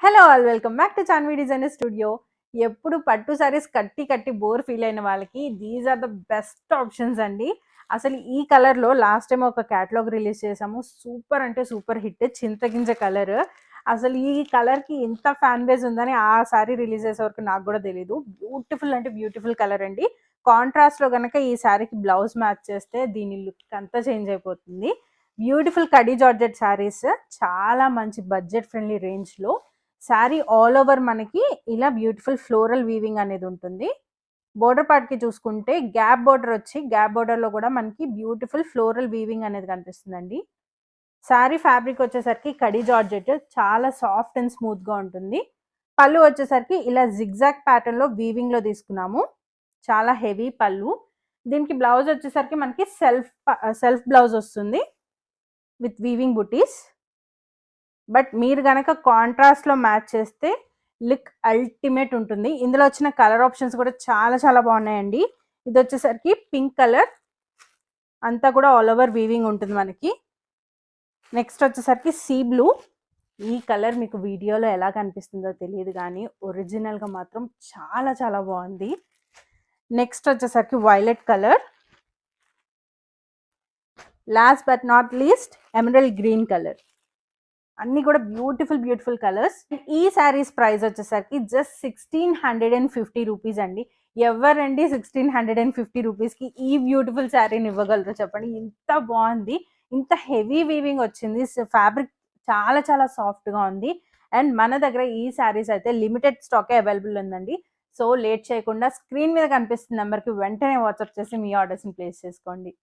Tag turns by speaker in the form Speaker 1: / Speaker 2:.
Speaker 1: Hello all welcome back to Chanvi designer studio. ఎప్పుడు పట్టు saris కట్టి కట్టి బోర్ ఫీల్ అయిన వాళ్ళకి these are the best options అండి. అసలు ఈ కలర్లో లాస్ట్ టైం ఒక క్యాటలాగ్ రిలీజ్ చేసాము. సూపర్ అంటే సూపర్ హిట్, చింతగింజ కలర్. అసలు ఈ కలర్కి ఇంత ఫ్యాన్ బేస్ ఉందని ఆ సారీ రిలీజ్ చేసే వరకు నాకు కూడా తెలియదు. బ్యూటిఫుల్ అంటే బ్యూటిఫుల్ కలర్ అండి. కాంట్రాస్ట్లో కనుక ఈ శారీకి బ్లౌజ్ మ్యాచ్ చేస్తే దీని లుక్ అంతా చేంజ్ అయిపోతుంది. బ్యూటిఫుల్ కడీ జార్జెట్ శారీస్, చాలా మంచి బడ్జెట్ ఫ్రెండ్లీ రేంజ్లో. శారీ ఆల్ ఓవర్ మనకి ఇలా బ్యూటిఫుల్ ఫ్లోరల్ వీవింగ్ అనేది ఉంటుంది. బోర్డర్ పార్ట్కి చూసుకుంటే గ్యాప్ బోర్డర్ వచ్చి గ్యాప్ బోర్డర్లో కూడా మనకి బ్యూటిఫుల్ ఫ్లోరల్ వీవింగ్ అనేది కనిపిస్తుందండి. శారీ ఫ్యాబ్రిక్ వచ్చేసరికి కడీ జార్జెట్, చాలా సాఫ్ట్ అండ్ స్మూత్గా ఉంటుంది. పళ్ళు వచ్చేసరికి ఇలా జిగ్జాగ్ ప్యాటర్న్లో వీవింగ్లో తీసుకున్నాము. చాలా హెవీ పళ్ళు. దీనికి బ్లౌజ్ వచ్చేసరికి మనకి సెల్ఫ్ బ్లౌజ్ వస్తుంది విత్ వీవింగ్ బుటీస్. బట్ మీరు కనుక కాంట్రాస్ట్లో మ్యాచ్ చేస్తే లుక్ అల్టిమేట్ ఉంటుంది. ఇందులో వచ్చిన కలర్ ఆప్షన్స్ కూడా చాలా చాలా బాగున్నాయండి. ఇది వచ్చేసరికి పింక్ కలర్, అంతా కూడా ఆల్ ఓవర్ వీవింగ్ ఉంటుంది మనకి. నెక్స్ట్ వచ్చేసరికి సీ బ్లూ. ఈ కలర్ మీకు వీడియోలో ఎలా కనిపిస్తుందో తెలియదు కానీ ఒరిజినల్గా మాత్రం చాలా చాలా బాగుంది. నెక్స్ట్ వచ్చేసరికి violet colour. Last but not least emerald green colour. అన్నీ కూడా బ్యూటిఫుల్ కలర్స్. ఈ శారీస్ ప్రైస్ వచ్చేసరికి జస్ట్ 1650 రూపీస్ అండి. ఎవరండి 1650 రూపీస్కి ఈ బ్యూటిఫుల్ శారీని ఇవ్వగలరు చెప్పండి. ఇంత బాగుంది, ఇంత హెవీ వీవింగ్ వచ్చింది, ఫ్యాబ్రిక్ చాలా చాలా సాఫ్ట్గా ఉంది. అండ్ మన దగ్గర ఈ శారీస్ అయితే లిమిటెడ్ స్టాకే అవైలబుల్ ఉందండి. సో లేట్ చేయకుండా స్క్రీన్ మీద కనిపిస్తున్న నెంబర్కి వెంటనే వాట్సాప్ చేసి మీ ఆర్డర్స్ని ప్లేస్ చేసుకోండి.